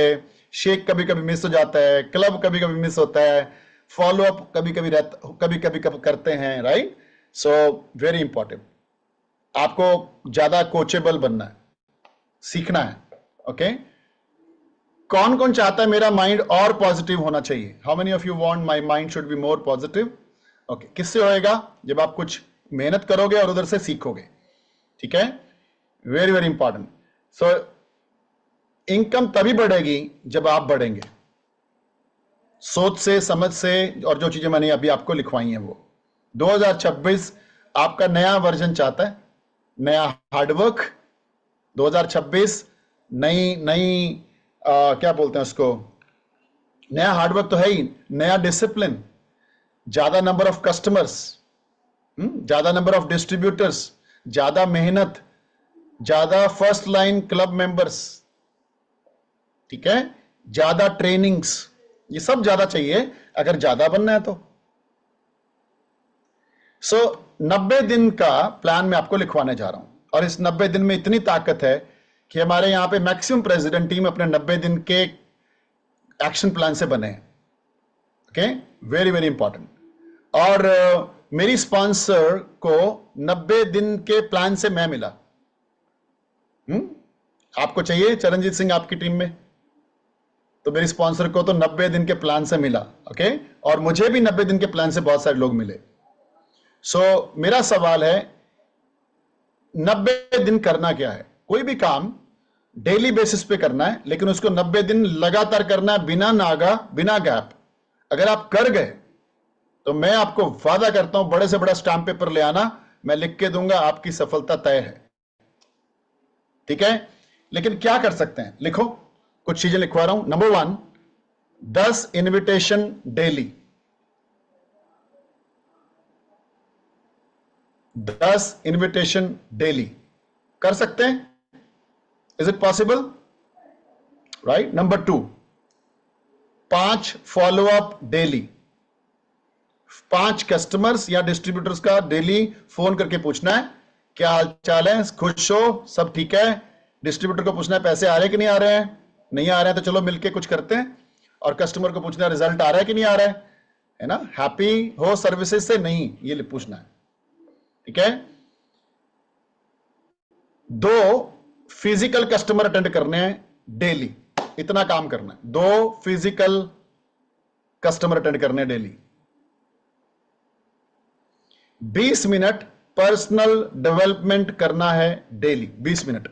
शेक कभी कभी मिस हो जाता है, क्लब कभी कभी मिस होता है, फॉलो अप कभी कभी करते हैं, राइट। सो वेरी इंपॉर्टेंट, आपको ज्यादा कोचेबल बनना है, सीखना है। ओके, कौन कौन चाहता है मेरा माइंड और पॉजिटिव होना चाहिए? How many of you want my mind should be more positive? Okay, किससे होएगा? जब आप कुछ मेहनत करोगे और उधर से सीखोगे। ठीक है, very very important. So income तभी बढ़ेगी जब आप बढ़ेंगे, सोच से, समझ से, और जो चीजें मैंने अभी आपको लिखवाई हैं वो। 2026 आपका नया वर्जन चाहता है, नया हार्डवर्क। 2026 नई नई क्या बोलते हैं उसको, नया हार्डवर्क तो है ही, नया डिसिप्लिन, ज्यादा नंबर ऑफ कस्टमर्स, ज्यादा नंबर ऑफ डिस्ट्रीब्यूटर्स, ज्यादा मेहनत, ज्यादा फर्स्ट लाइन क्लब मेंबर्स। ठीक है, ज्यादा ट्रेनिंग्स, ये सब ज्यादा चाहिए अगर ज्यादा बनना है तो। 90 दिन का प्लान मैं आपको लिखवाने जा रहा हूं, और इस 90 दिन में इतनी ताकत है कि हमारे यहां पे मैक्सिमम प्रेसिडेंट टीम अपने 90 दिन के एक्शन प्लान से बने। Okay, very very important. और मेरी स्पॉन्सर को 90 दिन के प्लान से मैं मिला। आपको चाहिए चरणजीत सिंह आपकी टीम में, तो मेरी स्पॉन्सर को तो 90 दिन के प्लान से मिला। ओके, और मुझे भी 90 दिन के प्लान से बहुत सारे लोग मिले। सो मेरा सवाल है, 90 दिन करना क्या है? कोई भी काम डेली बेसिस पे करना है, लेकिन उसको 90 दिन लगातार करना है, बिना नागा, बिना गैप। अगर आप कर गए तो मैं आपको वादा करता हूं, बड़े से बड़ा स्टैम्प पेपर ले आना, मैं लिख के दूंगा, आपकी सफलता तय है। ठीक है, लेकिन क्या कर सकते हैं, लिखो, कुछ चीजें लिखवा रहा हूं। Number 1, 10 invitation daily. 10 invitation daily कर सकते हैं? Is it possible? Right. Number 2, 5 follow up daily. 5 customers या डिस्ट्रीब्यूटर्स का डेली फोन करके पूछना है, क्या हाल चाल है, खुश हो, सब ठीक है। डिस्ट्रीब्यूटर को पूछना है पैसे आ रहे हैं कि नहीं आ रहे हैं, नहीं आ रहे हैं तो चलो मिलके कुछ करते हैं। और कस्टमर को पूछना है रिजल्ट आ रहा है कि नहीं आ रहा है ना, हैप्पी हो सर्विसेज से, नहीं, ये पूछना है। ठीक है। 2 फिजिकल कस्टमर अटेंड करने हैं डेली। इतना काम करना है, 2 फिजिकल कस्टमर अटेंड करने डेली, 20 मिनट पर्सनल डेवलपमेंट करना है डेली, 20 मिनट।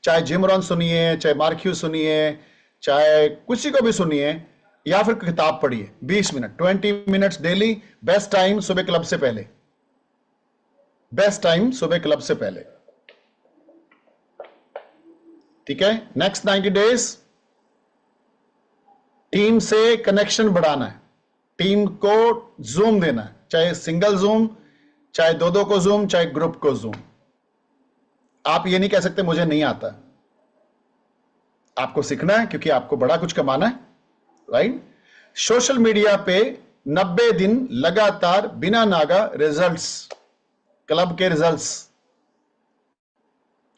चाहे जिम रॉन सुनिए, चाहे मार्क्यू सुनिए, चाहे किसी को भी सुनिए, या फिर किताब पढ़िए, 20 minute, 20 minutes daily. Best time सुबह क्लब से पहले, बेस्ट टाइम सुबह क्लब से पहले, ठीक है। नेक्स्ट 90 डेज टीम से कनेक्शन बढ़ाना है, टीम को जूम देना है, चाहे सिंगल जूम, चाहे 2-2 को जूम, चाहे ग्रुप को जूम। आप ये नहीं कह सकते मुझे नहीं आता, आपको सीखना है क्योंकि आपको बड़ा कुछ कमाना है, राइट। सोशल मीडिया पे 90 दिन लगातार बिना नागा रिजल्ट्स, क्लब के रिजल्ट्स,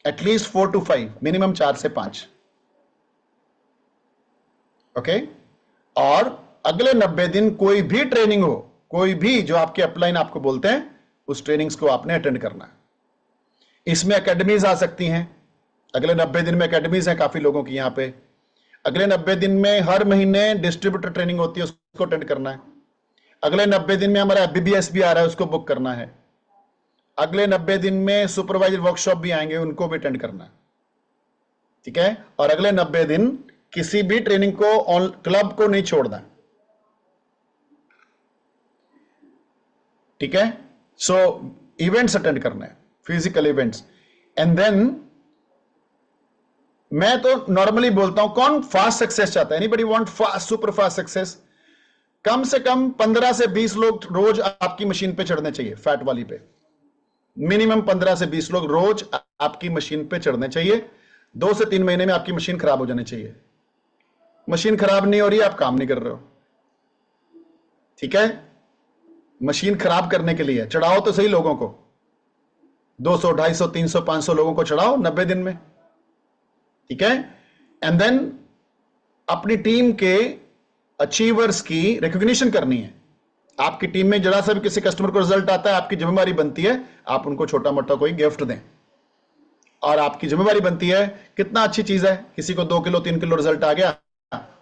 एटलीस्ट 4 to 5, मिनिमम 4 से 5, ओके। और अगले 90 दिन कोई भी ट्रेनिंग हो, कोई भी जो आपके अपलाइन आपको बोलते हैं, उस ट्रेनिंग्स को आपने अटेंड करना है। इसमें एकेडमीज आ सकती हैं, अगले 90 दिन में एकेडमीज हैं काफी लोगों की यहां पे। अगले 90 दिन में हर महीने डिस्ट्रीब्यूटर ट्रेनिंग होती है, उसको अटेंड करना है। अगले 90 दिन में हमारा एफबीबीएस भी आ रहा है, उसको बुक करना है। अगले 90 दिन में सुपरवाइजर वर्कशॉप भी आएंगे, उनको भी अटेंड करना है, ठीक है। और अगले 90 दिन किसी भी ट्रेनिंग को, क्लब को नहीं छोड़ना, ठीक है। सो इवेंट्स अटेंड करना है, फिजिकल इवेंट्स। एंड देन मैं तो नॉर्मली बोलता हूं, कौन फास्ट सक्सेस चाहता है? Anybody want fast, super fast success? कम से कम 15 से 20 लोग रोज आपकी मशीन पे चढ़ने चाहिए, फैट वाली पे। मिनिमम 15 से 20 लोग रोज आपकी मशीन पे चढ़ने चाहिए। 2 से 3 महीने में आपकी मशीन खराब हो जानी चाहिए। मशीन खराब नहीं हो रही, आप काम नहीं कर रहे हो, ठीक है। मशीन खराब करने के लिए चढ़ाओ तो सही लोगों को, 200, 250, 300, 500 लोगों को चढ़ाओ 90 दिन में, ठीक है। एंड देन अपनी टीम के अचीवर्स की रिकॉग्निशन करनी है। आपकी टीम में जरा सा भी किसी कस्टमर को रिजल्ट आता है, आपकी जिम्मेवारी बनती है आप उनको छोटा मोटा कोई गिफ्ट दें। और आपकी जिम्मेवारी बनती है, कितना अच्छी चीज है, किसी को 2 किलो 3 किलो रिजल्ट आ गया,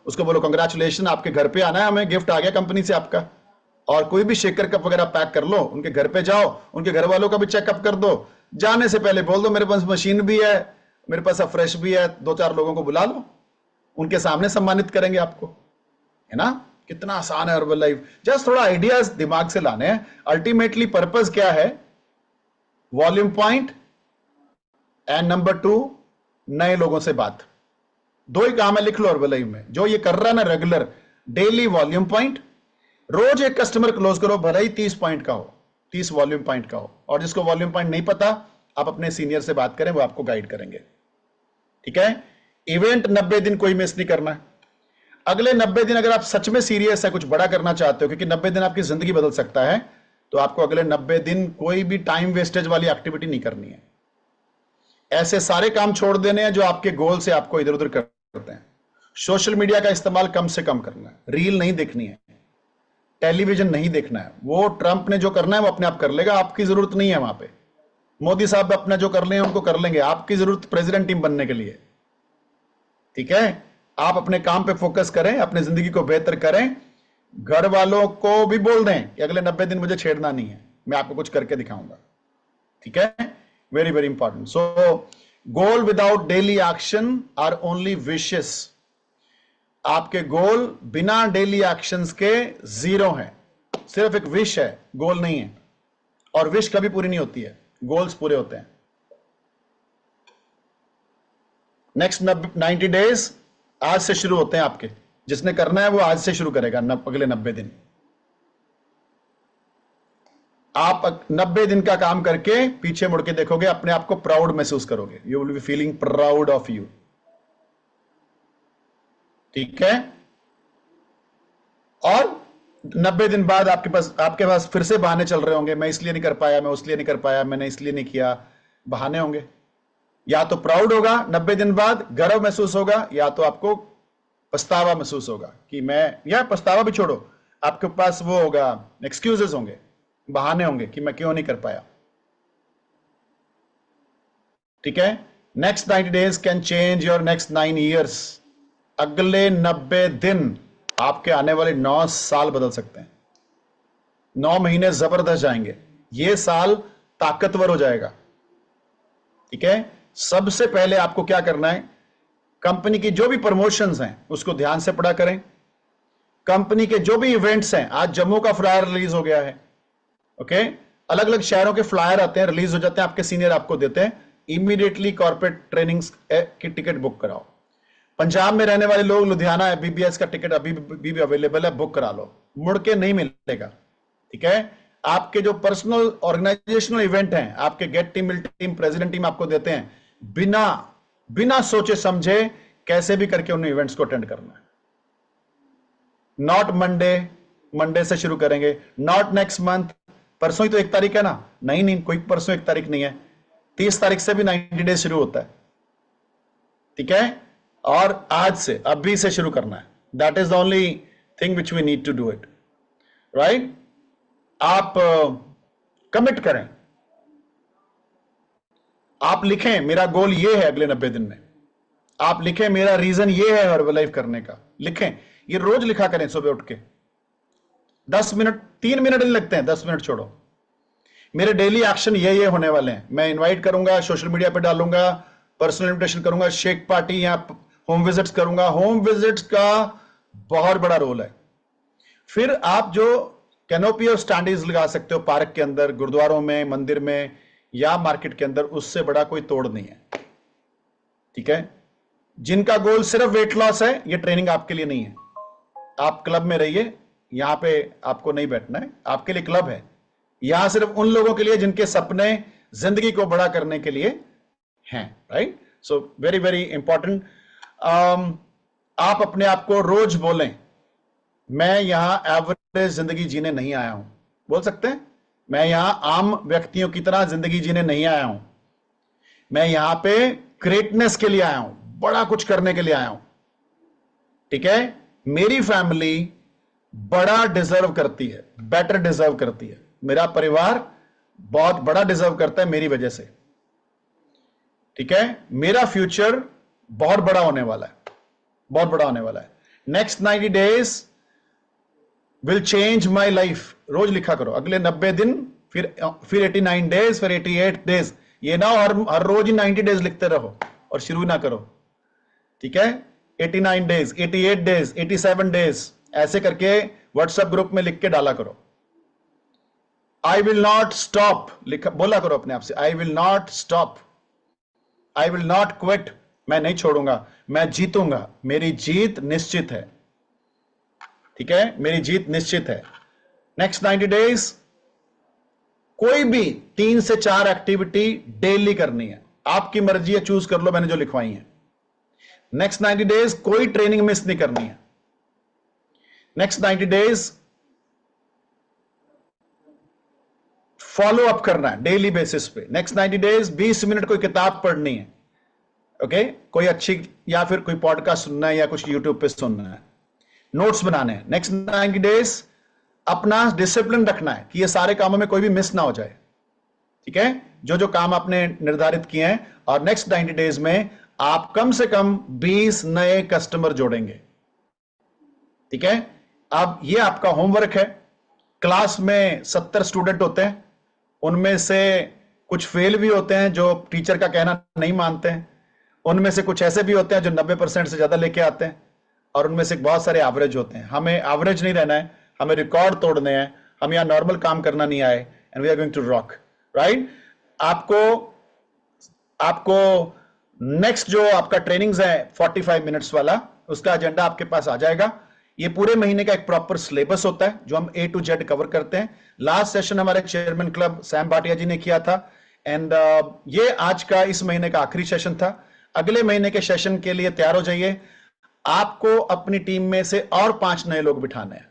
उसको बोलो कंग्रेचुलेशन, आपके घर पे आना है, हमें गिफ्ट आ गया कंपनी से आपका। और कोई भी शेकर कप वगैरह पैक कर लो, उनके घर पे जाओ, उनके घर वालों का भी चेकअप कर दो, जाने से पहले बोल दो मेरे पास मशीन भी है, मेरे पास फ्रेश भी है, 2-4 लोगों को बुला लो, उनके सामने सम्मानित करेंगे आपको, है ना। कितना आसान है हर्बल लाइफ। जस्ट थोड़ा आइडियाज दिमाग से लाने हैं। अल्टीमेटली पर्पस क्या है? वॉल्यूम पॉइंट एंड नंबर 2 नए लोगों से बात। 2 ही काम है, लिख लो हर्बल लाइफ में। जो ये कर रहा है ना रेगुलर, डेली वॉल्यूम पॉइंट, रोज एक कस्टमर क्लोज करो, भले ही 30 पॉइंट का हो, 30 वॉल्यूम पॉइंट का हो। और जिसको वॉल्यूम पॉइंट नहीं पता, आप अपने सीनियर से बात करें, वो आपको गाइड करेंगे, ठीक है। इवेंट 90 दिन कोई मिस नहीं करना है। अगले 90 दिन अगर आप सच में सीरियस है, कुछ बड़ा करना चाहते हो, क्योंकि 90 दिन आपकी जिंदगी बदल सकता है, तो आपको अगले 90 दिन कोई भी टाइम वेस्टेज वाली एक्टिविटी नहीं करनी है। ऐसे सारे काम छोड़ देने हैं जो आपके गोल से आपको इधर उधर करते हैं। सोशल मीडिया का इस्तेमाल कम से कम करना है, रील नहीं देखनी है, टेलीविजन नहीं देखना है। वो ट्रंप ने जो करना है वो अपने आप कर लेगा, आपकी जरूरत नहीं है वहां पे। मोदी साहब अपना जो कर लेंगे उनको कर लेंगे, आपकी जरूरत प्रेसिडेंट टीम बनने के लिए, ठीक है। आप अपने काम पे फोकस करें, अपनी जिंदगी को बेहतर करें। घर वालों को भी बोल दें कि अगले 90 दिन मुझे छेड़ना नहीं है, मैं आपको कुछ करके दिखाऊंगा, ठीक है। Very very important. So goal without daily action are only wishes. आपके गोल बिना डेली एक्शंस के 0 हैं, सिर्फ एक विश है, गोल नहीं है। और विश कभी पूरी नहीं होती है, गोल्स पूरे होते हैं। नेक्स्ट 90 डेज आज से शुरू होते हैं आपके। जिसने करना है वो आज से शुरू करेगा, अगले 90 दिन। आप 90 दिन का काम करके पीछे मुड़ के देखोगे, अपने आप को प्राउड महसूस करोगे। You will be feeling proud of you, ठीक है। और 90 दिन बाद आपके पास फिर से बहाने चल रहे होंगे, मैं इसलिए नहीं कर पाया, मैं उसलिए नहीं कर पाया, मैंने इसलिए नहीं किया, बहाने होंगे। या तो प्राउड होगा 90 दिन बाद, गर्व महसूस होगा, या तो आपको पछतावा महसूस होगा कि मैं, या पछतावा भी छोड़ो, आपके पास वो होगा, एक्सक्यूजेस होंगे, बहाने होंगे कि मैं क्यों नहीं कर पाया, ठीक है। Next 90 days can change your next 9 years। अगले 90 दिन आपके आने वाले 9 साल बदल सकते हैं। 9 महीने जबरदस्त जाएंगे, ये साल ताकतवर हो जाएगा। ठीक है, सबसे पहले आपको क्या करना है, कंपनी की जो भी प्रमोशंस हैं उसको ध्यान से पढ़ा करें। कंपनी के जो भी इवेंट्स हैं, आज जम्मू का फ्लायर रिलीज हो गया है, ओके, अलग अलग शहरों के फ्लायर आते हैं, रिलीज हो जाते हैं, आपके सीनियर आपको देते हैं, इमीडिएटली कॉर्पोरेट ट्रेनिंग्स की टिकट बुक कराओ। पंजाब में रहने वाले लोग, लुधियाना एमबीबीएस का टिकट अभी भी अवेलेबल है, बुक करा लो, मुड़ के नहीं मिलेगा। ठीक है, आपके जो पर्सनल ऑर्गेनाइजेशनल इवेंट हैं, आपके गेट टीम, मिल टीम, प्रेसिडेंट टीम आपको देते हैं, बिना सोचे समझे कैसे भी करके उन इवेंट्स को अटेंड करना है। नॉट मंडे से शुरू करेंगे, नॉट नेक्स्ट मंथ, परसों ही तो 1 तारीख है ना, नहीं, कोई परसों 1 तारीख नहीं है, 30 तारीख से भी 90 डेज शुरू होता है। ठीक है, और आज से, अभी से शुरू करना है। That is the only thing which we need to do it, right. आप कमिट करें, आप लिखें मेरा गोल ये है अगले 90 दिन में, आप लिखें मेरा रीजन ये है हर्बलाइफ करने का, लिखें, ये रोज लिखा करें सुबह उठ के 10 मिनट, 3 मिनट नहीं लगते हैं, 10 मिनट छोड़ो। मेरे डेली एक्शन ये होने वाले हैं, मैं इनवाइट करूंगा, सोशल मीडिया पे डालूंगा, पर्सनल इन्विटेशन करूंगा, शेक पार्टी या होम विजिट्स करूंगा। होम विजिट्स का बहुत बड़ा रोल है। फिर आप जो कैनोपी और स्टैंडीज लगा सकते हो पार्क के अंदर, गुरुद्वारों में, मंदिर में या मार्केट के अंदर, उससे बड़ा कोई तोड़ नहीं है। ठीक है, जिनका गोल सिर्फ वेट लॉस है, ये ट्रेनिंग आपके लिए नहीं है। आप क्लब में रहिए, यहां पे आपको नहीं बैठना है, आपके लिए क्लब है, यहां सिर्फ उन लोगों के लिए जिनके सपने जिंदगी को बड़ा करने के लिए हैं, right. So very very important. आप अपने आप को रोज बोलें, मैं यहां एवरेज जिंदगी जीने नहीं आया हूं। बोल सकते हैं, मैं यहां आम व्यक्तियों की तरह जिंदगी जीने नहीं आया हूं, मैं यहां पे ग्रेटनेस के लिए आया हूं, बड़ा कुछ करने के लिए आया हूं। ठीक है, मेरी फैमिली बड़ा डिजर्व करती है, बेटर डिजर्व करती है, मेरा परिवार बहुत बड़ा डिजर्व करता है मेरी वजह से। ठीक है, मेरा फ्यूचर बहुत बड़ा होने वाला है, बहुत बड़ा होने वाला है। Next 90 days will change my life. रोज लिखा करो, अगले 90 दिन, फिर 89 डेज, फिर 88 डेज। ये ना हर रोज ही 90 डेज लिखते रहो और शुरू ना करो। ठीक है, 89 डेज, 88 डेज, 87 डेज, ऐसे करके व्हाट्सएप ग्रुप में लिख के डाला करो। आई विल नॉट स्टॉप, लिखा बोला करो अपने आप से, I will not stop, I will not quit, मैं नहीं छोड़ूंगा, मैं जीतूंगा, मेरी जीत निश्चित है। ठीक है, मेरी जीत निश्चित है। नेक्स्ट 90 डेज कोई भी 3 से 4 एक्टिविटी डेली करनी है, आपकी मर्जी है, चूज कर लो, मैंने जो लिखवाई है। नेक्स्ट 90 डेज कोई ट्रेनिंग मिस नहीं करनी है। नेक्स्ट 90 डेज फॉलो अप करना है डेली बेसिस पे। नेक्स्ट 90 डेज 20 मिनट कोई किताब पढ़नी है, ओके, कोई अच्छी, या फिर कोई पॉडकास्ट सुनना है, या कुछ यूट्यूब पे सुनना है, नोट्स बनाने हैं। नेक्स्ट 90 डेज अपना डिसिप्लिन रखना है कि ये सारे कामों में कोई भी मिस ना हो जाए। ठीक है, जो जो काम आपने निर्धारित किए हैं, और नेक्स्ट 90 डेज में आप कम से कम 20 नए कस्टमर जोड़ेंगे। ठीक है, अब ये आपका होमवर्क है। क्लास में 70 स्टूडेंट होते हैं, उनमें से कुछ फेल भी होते हैं जो टीचर का कहना नहीं मानते हैं, उनमें से कुछ ऐसे भी होते हैं जो 90% से ज्यादा लेके आते हैं, और उनमें से बहुत सारे एवरेज होते हैं। हमें एवरेज नहीं रहना है, हमें रिकॉर्ड तोड़ने हैं, हम यहाँ नॉर्मल काम करना नहीं आए, and we are going to rock, right. आपको नेक्स्ट जो आपका ट्रेनिंग्स है 45 मिनट्स वाला, उसका एजेंडा आपके पास आ जाएगा। ये पूरे महीने का एक प्रॉपर सिलेबस होता है जो हम A to Z कवर करते हैं। लास्ट सेशन हमारे चेयरमैन क्लब सैम भाटिया जी ने किया था, एंड ये आज का इस महीने का आखिरी सेशन था। अगले महीने के सेशन के लिए तैयार हो जाइए। आपको अपनी टीम में से और 5 नए लोग बिठाने हैं,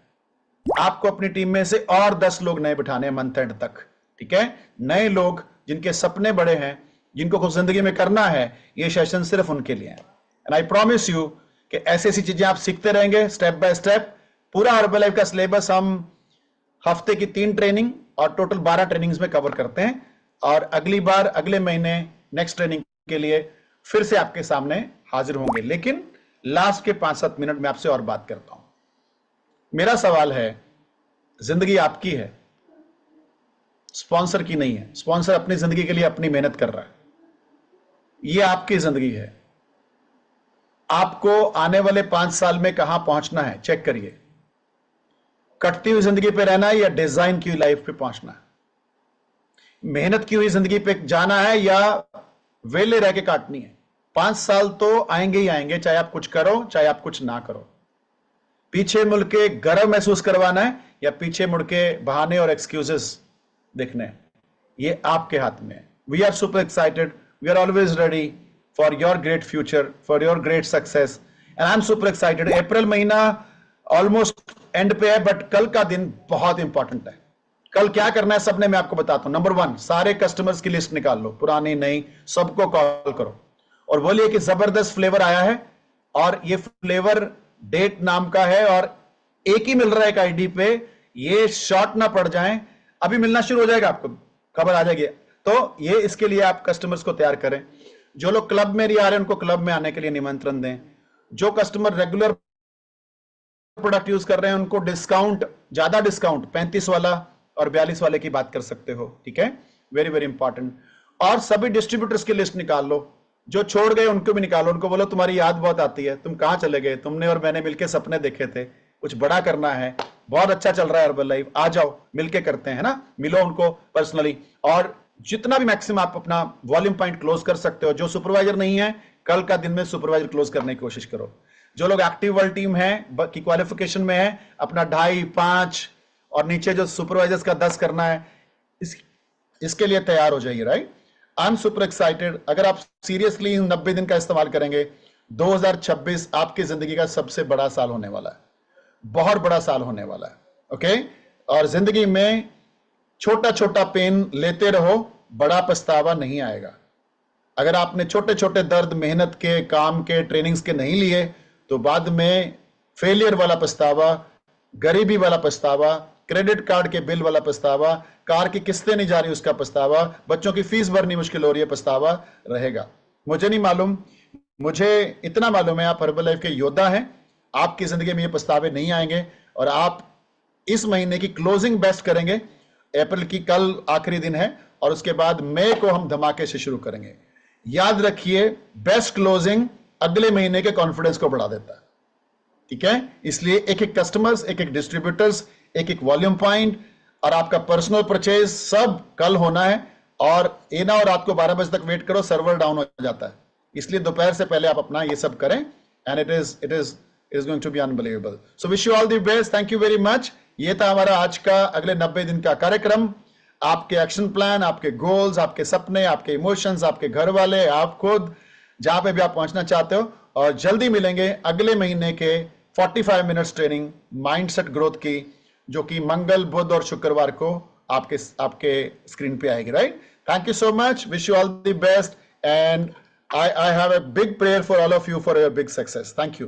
आपको अपनी टीम में से और 10 लोग नए बिठाने हैं मंथ एंड तक। ठीक है, नए लोग जिनके सपने बड़े हैं, जिनको कुछ जिंदगी में करना है, ये सेशन सिर्फ उनके लिए है। एंड आई प्रॉमिस यू कि ऐसी ऐसी चीजें आप सीखते रहेंगे स्टेप बाय स्टेप। पूरा हर्बलाइफ का सिलेबस हम हफ्ते की 3 ट्रेनिंग और टोटल 12 ट्रेनिंग्स में कवर करते हैं, और अगली बार अगले महीने नेक्स्ट ट्रेनिंग के लिए फिर से आपके सामने हाजिर होंगे। लेकिन लास्ट के 5-7 मिनट में आपसे और बात करता हूं। मेरा सवाल है, जिंदगी आपकी है, स्पॉन्सर की नहीं है। स्पॉन्सर अपनी जिंदगी के लिए अपनी मेहनत कर रहा है, ये आपकी जिंदगी है। आपको आने वाले 5 साल में कहां पहुंचना है, चेक करिए। कटती हुई जिंदगी पे रहना है या डिजाइन की लाइफ पे पहुंचना है? मेहनत की हुई जिंदगी पे जाना है या वेले रह के काटनी है? 5 साल तो आएंगे ही आएंगे, चाहे आप कुछ करो चाहे आप कुछ ना करो। पीछे मुड़ के गर्व महसूस करवाना है या पीछे मुड़ के बहाने और एक्सक्यूजेस देखने हैं, ये आपके हाथ में है। We are super excited, we are always ready for your great future, for your great success, and I am super excited. April महीना ऑलमोस्ट एंड पे है, बट कल का दिन बहुत इंपॉर्टेंट है। कल क्या करना है सबने, मैं आपको बताता हूं। नंबर 1, सारे कस्टमर्स की लिस्ट निकाल लो, पुरानी नई, सबको कॉल करो और बोलिए कि जबरदस्त फ्लेवर आया है और ये फ्लेवर डेट नाम का है और एक ही मिल रहा है एक आईडी पे, ये शॉर्ट ना पड़ जाए, अभी मिलना शुरू हो जाएगा, आपको खबर आ जाएगी। तो ये इसके लिए आप कस्टमर्स को तैयार करें। जो लोग क्लब में नहीं आ रहे उनको क्लब में आने के लिए निमंत्रण दें। जो कस्टमर रेगुलर प्रोडक्ट यूज कर रहे हैं उनको डिस्काउंट, ज्यादा डिस्काउंट 35 वाला और 42 वाले की बात कर सकते हो, ठीक है, वेरी वेरी इंपॉर्टेंट। और सभी डिस्ट्रीब्यूटर्स की लिस्ट निकाल लो, जो छोड़ गए उनको भी निकालो, उनको बोलो तुम्हारी याद बहुत आती है, तुम कहां चले गए, तुमने और मैंने मिलकर सपने देखे थे, कुछ बड़ा करना है, बहुत अच्छा चल रहा है हर्बल लाइफ, आ जाओ मिलके करते हैं ना, मिलो उनको पर्सनली। और जितना भी मैक्सिमम आप अपना वॉल्यूम पॉइंट क्लोज कर सकते हो। जो सुपरवाइजर नहीं है, कल का दिन में सुपरवाइजर क्लोज करने की कोशिश करो। जो लोग एक्टिव वर्ल्ड टीम है की क्वालिफिकेशन में है, अपना 2.5, 5 और नीचे जो सुपरवाइजर्स का 10 करना है, इसके लिए तैयार हो जाइए, right. I am super excited. अगर आप सीरियसली इन 90 दिन का इस्तेमाल करेंगे, 2026 आपकी जिंदगी का सबसे बड़ा साल होने वाला है, बहुत बड़ा साल होने वाला है, ओके। और जिंदगी में छोटा छोटा पेन लेते रहो, बड़ा पछतावा नहीं आएगा। अगर आपने छोटे छोटे दर्द मेहनत के, काम के, ट्रेनिंग्स के नहीं लिए, तो बाद में फेलियर वाला पछतावा, गरीबी वाला पछतावा, क्रेडिट कार्ड के बिल वाला पछतावा, कार की किस्तें नहीं जा रही उसका पछतावा, बच्चों की फीस भरनी मुश्किल हो रही है, पछतावा रहेगा। मुझे नहीं मालूम, मुझे इतना मालूम है आप हर्बल लाइफ के योद्धा हैं, आपकी जिंदगी में ये पछतावे नहीं आएंगे और आप इस महीने की क्लोजिंग बेस्ट करेंगे। अप्रैल की कल आखिरी दिन है और उसके बाद मई को हम धमाके से शुरू करेंगे। याद रखिए, बेस्ट क्लोजिंग अगले महीने के कॉन्फिडेंस को बढ़ा देता है, ठीक है। इसलिए एक एक कस्टमर्स, एक एक डिस्ट्रीब्यूटर्स, एक एक वॉल्यूम पॉइंट और आपका पर्सनल परचेज सब कल होना है। और ये ना और रात को 12 बजे तक वेट करो, सर्वर डाउन हो जाता है, इसलिए दोपहर से पहले आप अपना ये सब करें and it is going to be unbelievable. So wish you all the best, thank you very much. ये था हमारा आज का अगले 90 दिन का कार्यक्रम। आपके एक्शन प्लान, आपके गोल्स, आपके सपने, आपके इमोशंस, आपके घर वाले, आप खुद, जहां पे भी आप पहुंचना चाहते हो। और जल्दी मिलेंगे अगले महीने के 45 मिनट्स ट्रेनिंग माइंडसेट ग्रोथ की, जो कि मंगल, बुध और शुक्रवार को आपके स्क्रीन पे आएगी, right. Thank you so much, wish you all the best and I have a big prayer for all of you for your big success. Thank you.